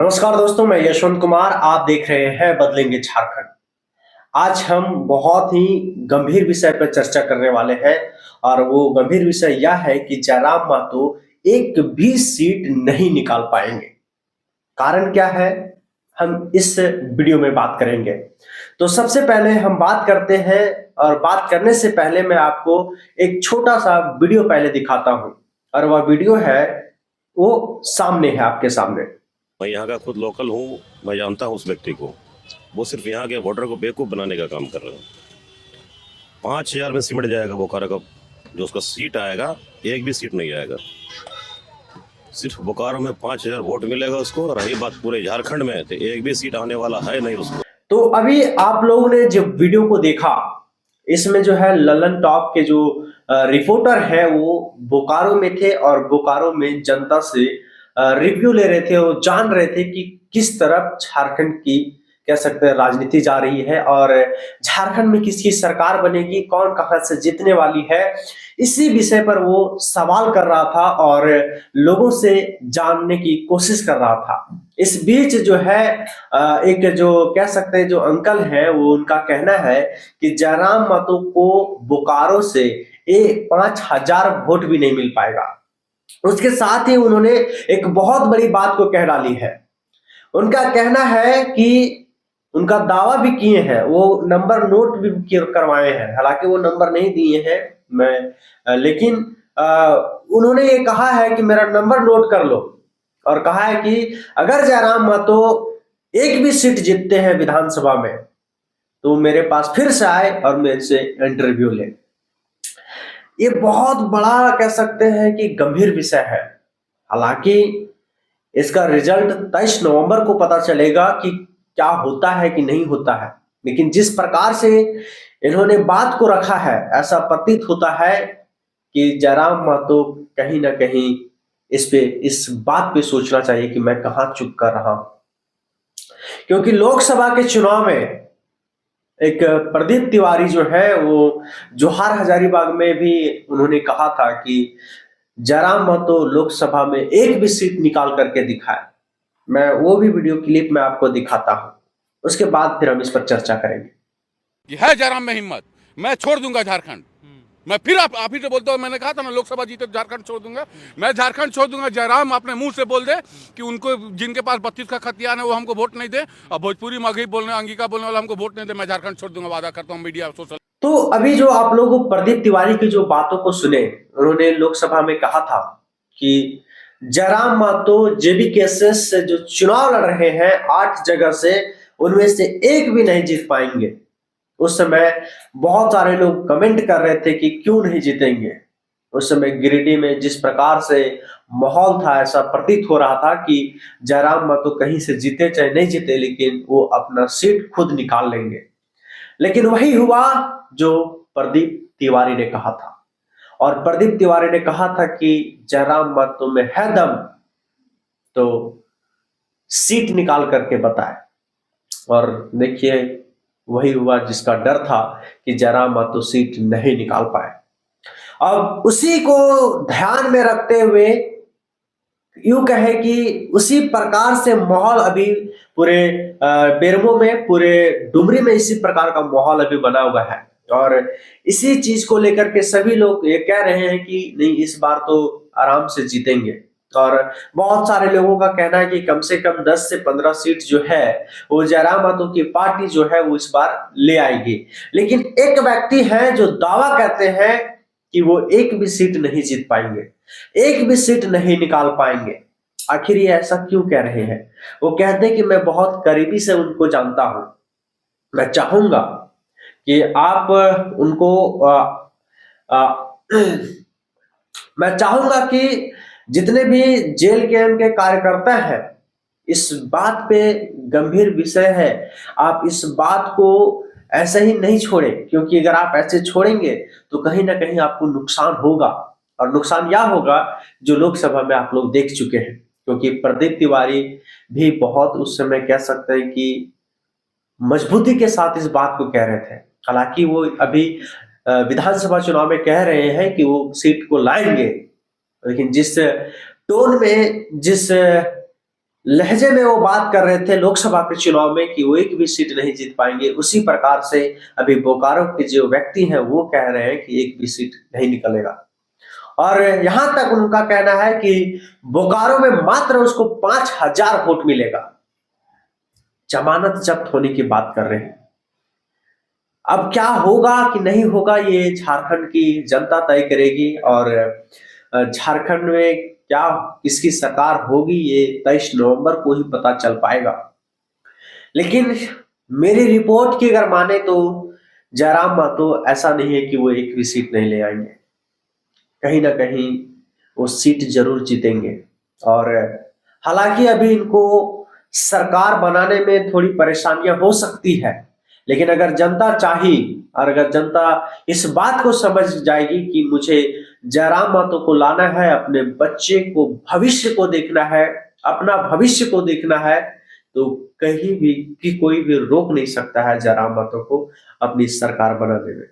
नमस्कार दोस्तों, मैं यशवंत कुमार। आप देख रहे हैं बदलेंगे झारखंड। आज हम बहुत ही गंभीर विषय पर चर्चा करने वाले हैं और वो गंभीर विषय यह है कि जयराम मातो एक भी सीट नहीं निकाल पाएंगे। कारण क्या है, हम इस वीडियो में बात करेंगे। तो सबसे पहले हम बात करते हैं और बात करने से पहले मैं आपको एक छोटा सा वीडियो पहले दिखाता हूं और वह वीडियो है, वो सामने है, आपके सामने। मैं यहाँ का खुद लोकल हूँ। मैं जानता हूँ उस व्यक्ति को। वो सिर्फ यहाँ के वोटर को बेवकूफ़ बनाने का काम कर रहे हैं। 5,000 में सिमट जाएगा बोकारो का जो उसका सीट आएगा, एक भी सीट नहीं आएगा। सिर्फ बोकारो में 5,000 वोट मिलेगा उसको। रही बात पूरे झारखंड में, तो एक भी सीट आने वाला है नहीं उसको। तो अभी आप लोगों ने जब वीडियो को देखा, इसमें जो है ललन टॉप के जो रिपोर्टर है वो बोकारो में थे और बोकारो में जनता से रिव्यू ले रहे थे। वो जान रहे थे कि किस तरफ झारखंड की, कह सकते हैं, राजनीति जा रही है और झारखंड में किसकी सरकार बनेगी, कौन कहां से जीतने वाली है। इसी विषय पर वो सवाल कर रहा था और लोगों से जानने की कोशिश कर रहा था। इस बीच जो है एक जो कह सकते हैं जो अंकल हैं, वो उनका कहना है कि जयराम मातो को बोकारो से 5,000 वोट भी नहीं मिल पाएगा। उसके साथ ही उन्होंने एक बहुत बड़ी बात को कह डाली है। उनका कहना है कि उनका दावा भी किए हैं, वो नंबर नोट भी करवाए हैं, हालांकि वो नंबर नहीं दिए हैं लेकिन उन्होंने ये कहा है कि मेरा नंबर नोट कर लो और कहा है कि अगर जयराम मातो एक भी सीट जीतते हैं विधानसभा में तो मेरे पास फिर से आए और मेरे से इंटरव्यू ले। ये बहुत बड़ा, कह सकते हैं कि गंभीर विषय है। हालांकि इसका रिजल्ट 23 नवंबर को पता चलेगा कि क्या होता है कि नहीं होता है, लेकिन जिस प्रकार से इन्होंने बात को रखा है, ऐसा प्रतीत होता है कि जयराम मातो कहीं ना कहीं इस बात पे सोचना चाहिए कि मैं कहां चुप कर रहा हूं। क्योंकि लोकसभा के चुनाव में एक प्रदीप तिवारी जो है, वो जोहार हजारीबाग में भी उन्होंने कहा था कि जयराम मातो लोकसभा में एक भी सीट निकाल करके दिखाए। मैं वो भी वीडियो क्लिप में आपको दिखाता हूं, उसके बाद फिर हम इस पर चर्चा करेंगे। है जयराम में हिम्मत, मैं छोड़ दूंगा झारखंड। मैं फिर आप ही से बोलता हूँ, मैंने कहा था ना लोकसभा जीते तो झारखंड छोड़ दूंगा। मैं झारखंड छोड़ दूंगा। जयराम अपने मुंह से बोल दे कि उनको, जिनके पास 32 का खतियान है, वो हमको वोट नहीं दे और भोजपुरी मगही बोलने, अंगिका बोलने वाला हमको वोट नहीं दे। मैं झारखंड छोड़ दूंगा, वादा करता हूँ मीडिया सोशल। तो अभी जो आप लोग प्रदीप तिवारी की जो बातों को सुने, उन्होंने लोकसभा में कहा था कि जयराम मातो जेबी केसेस से जो चुनाव लड़ रहे हैं 8 जगह से, उनमें से एक भी नहीं जीत पाएंगे। उस समय बहुत सारे लोग कमेंट कर रहे थे कि क्यों नहीं जीतेंगे। उस समय गिरिडीह में जिस प्रकार से माहौल था, ऐसा प्रतीत हो रहा था कि जयराम मातो कहीं से जीते चाहे नहीं जीते, लेकिन वो अपना सीट खुद निकाल लेंगे। लेकिन वही हुआ जो प्रदीप तिवारी ने कहा था, और प्रदीप तिवारी ने कहा था कि जयराम मातो में है दम तो सीट निकाल करके बताए। और देखिए, वही हुआ जिसका डर था कि जयराम मातो सीट नहीं निकाल पाए। अब उसी को ध्यान में रखते हुए यूं कहे कि उसी प्रकार से माहौल अभी पूरे बेरमो में, पूरे डुमरी में इसी प्रकार का माहौल अभी बना हुआ है और इसी चीज को लेकर के सभी लोग ये कह रहे हैं कि नहीं, इस बार तो आराम से जीतेंगे। और बहुत सारे लोगों का कहना है कि कम से कम 10 से 15 सीट जो है वो जयराम मातो की पार्टी जो है वो इस बार ले आएगी। लेकिन एक व्यक्ति है जो दावा करते हैं कि वो एक भी सीट नहीं जीत पाएंगे, एक भी सीट नहीं निकाल पाएंगे। आखिर ये ऐसा क्यों कह रहे हैं? वो कहते हैं कि मैं बहुत करीबी से उनको जानता हूं, मैं चाहूंगा कि आप उनको मैं चाहूंगा कि जितने भी जेल के उनके कार्यकर्ता हैं, इस बात पे गंभीर विषय है, आप इस बात को ऐसे ही नहीं छोड़ें, क्योंकि अगर आप ऐसे छोड़ेंगे तो कहीं ना कहीं आपको नुकसान होगा। और नुकसान यह होगा जो लोकसभा में आप लोग देख चुके हैं, क्योंकि प्रदीप तिवारी भी बहुत उस समय, कह सकते हैं कि मजबूती के साथ इस बात को कह रहे थे। हालांकि वो अभी विधानसभा चुनाव में कह रहे हैं कि वो सीट को लाएंगे, लेकिन जिस टोन में, जिस लहजे में वो बात कर रहे थे लोकसभा के चुनाव में कि वो एक भी सीट नहीं जीत पाएंगे, उसी प्रकार से अभी बोकारो के जो व्यक्ति हैं वो कह रहे हैं कि एक भी सीट नहीं निकलेगा। और यहां तक उनका कहना है कि बोकारो में मात्र उसको 5000 वोट मिलेगा। जमानत जब्त होने की बात कर रहे हैं। अब क्या होगा कि नहीं होगा ये झारखंड की जनता तय करेगी, और झारखंड में क्या किसकी सरकार होगी ये 23 नवंबर को ही पता चल पाएगा। लेकिन मेरी रिपोर्ट की अगर माने तो जयराम महतो ऐसा नहीं है कि वो एक भी सीट नहीं ले आएंगे, कहीं ना कहीं वो सीट जरूर जीतेंगे। और हालांकि अभी इनको सरकार बनाने में थोड़ी परेशानियां हो सकती है, लेकिन अगर जनता चाही और अगर जनता इस बात को समझ जाएगी कि मुझे जयराम महतो को लाना है, अपने बच्चे को भविष्य को देखना है, अपना भविष्य को देखना है, तो कहीं भी कि कोई भी रोक नहीं सकता है जयराम महतो को अपनी सरकार बनाने में।